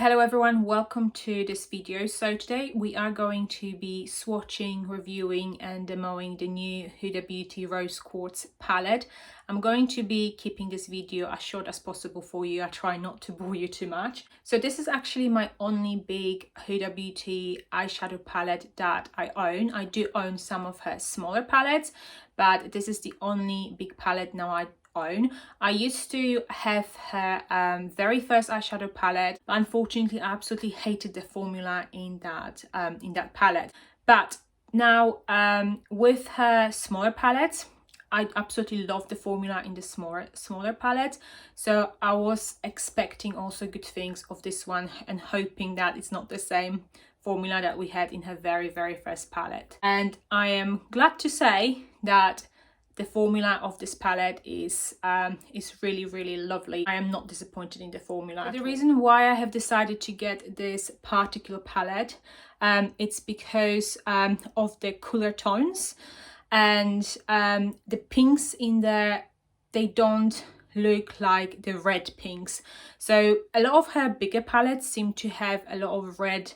Hello everyone, welcome to this video. So today we are going to be swatching, reviewing and demoing the new Huda Beauty Rose Quartz palette. I'm going to be keeping this video as short as possible for you. I try not to bore you too much. So this is actually my only big Huda Beauty eyeshadow palette that I own. I do own some of her smaller palettes, but this is the only big palette now I own. I used to have her very first eyeshadow palette, but unfortunately I absolutely hated the formula in that palette. But now with her smaller palettes, I absolutely love the formula in the smaller palette. So I was expecting also good things of this one and hoping that it's not the same formula that we had in her very first palette. And I am glad to say that the formula of this palette is really lovely. I am not disappointed in the formula. But the reason why I have decided to get this particular palette, it's because of the cooler tones and the pinks in there. They don't look like the red pinks. So a lot of her bigger palettes seem to have a lot of red,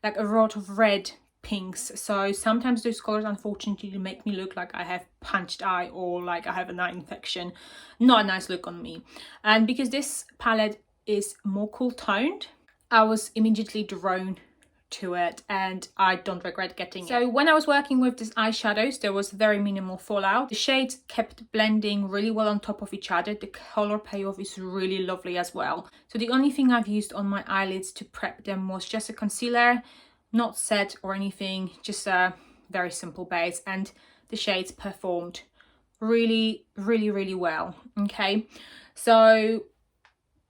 like a lot of red pinks. So sometimes those colors unfortunately make me look like I have punched eye or like I have an eye infection. Not a nice look on me. And because this palette is more cool toned, I was immediately drawn to it and I don't regret getting it. So when I was working with these eyeshadows, there was very minimal fallout. The shades kept blending really well on top of each other. The color payoff is really lovely as well. So the only thing I've used on my eyelids to prep them was just a concealer, not set or anything, just a very simple base, and the shades performed really well. Okay, so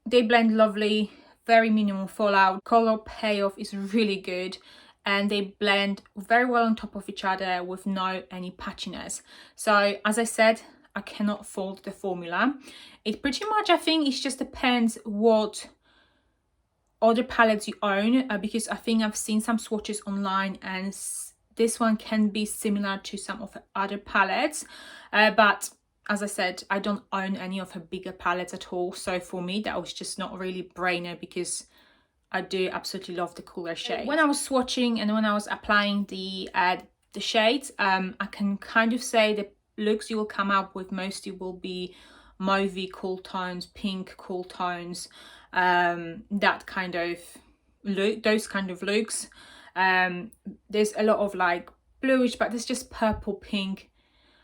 they blend lovely, very minimal fallout, color payoff is really good, and they blend very well on top of each other with no any patchiness. So as I said, I cannot fault the formula. It pretty much, I think it just depends what other palettes you own, because I think I've seen some swatches online and this one can be similar to some of the other palettes, but as I said, I don't own any of her bigger palettes at all. So for me, that was just not really a brainer because I do absolutely love the cooler shades. When I was swatching and when I was applying the shades, I can kind of say the looks you will come up with mostly will be mauvey cool tones, pink cool tones, that kind of look, those kind of looks. There's a lot of like bluish, but there's just purple, pink,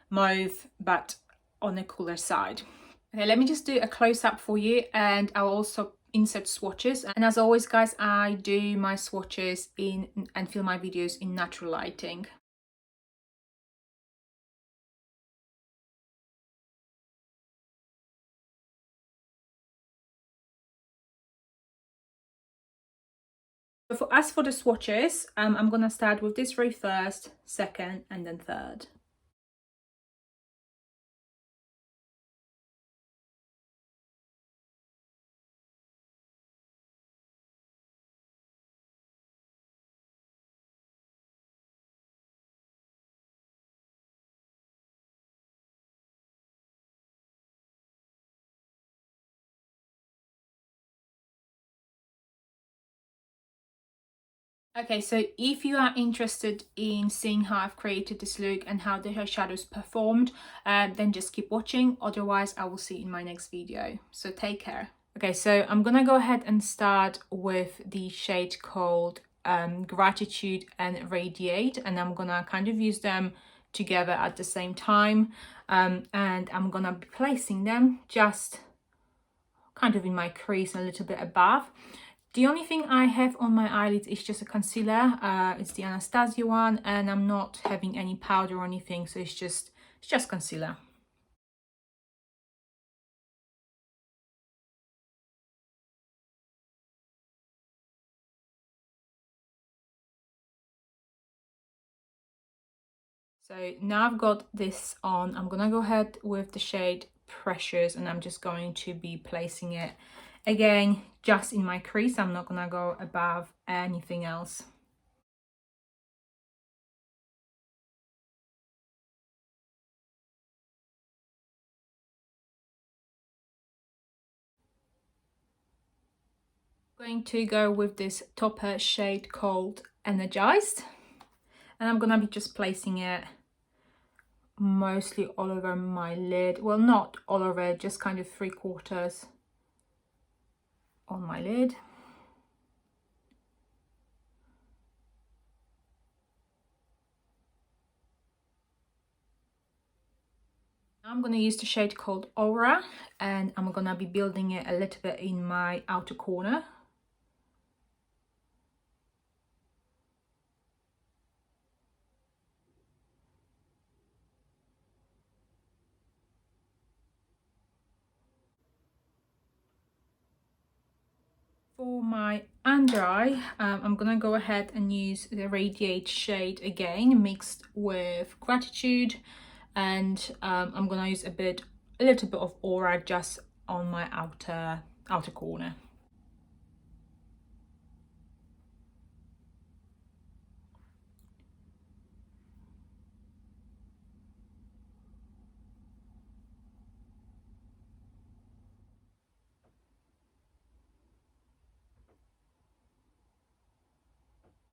mauve, but on the cooler side. Okay, let me just do a close-up for you, and I'll also insert swatches. And as always guys, I do my swatches in and film my videos in natural lighting. As for the swatches, I'm gonna start with this very first, second and then third. Okay, so if you are interested in seeing how I've created this look and how the eyeshadows performed, then just keep watching. Otherwise, I will see you in my next video. So take care. Okay, so I'm gonna go ahead and start with the shade called Gratitude and Radiate, and I'm gonna kind of use them together at the same time, and I'm gonna be placing them just kind of in my crease, a little bit above. The only thing I have on my eyelids is just a concealer. It's the Anastasia one, and I'm not having any powder or anything, so it's just concealer. So now I've got this on, I'm gonna go ahead with the shade Precious, and I'm just going to be placing it again just in my crease. I'm not gonna go above anything else. I'm going to go with this topper shade called Energized, and I'm gonna be just placing it mostly all over my lid. Well, not all over, just kind of 3/4 on my lid. I'm going to use the shade called Aura, and I'm going to be building it a little bit in my outer corner. For my under eye, I'm going to go ahead and use the Radiate shade again, mixed with Gratitude, and I'm going to use a little bit of Aura just on my outer corner.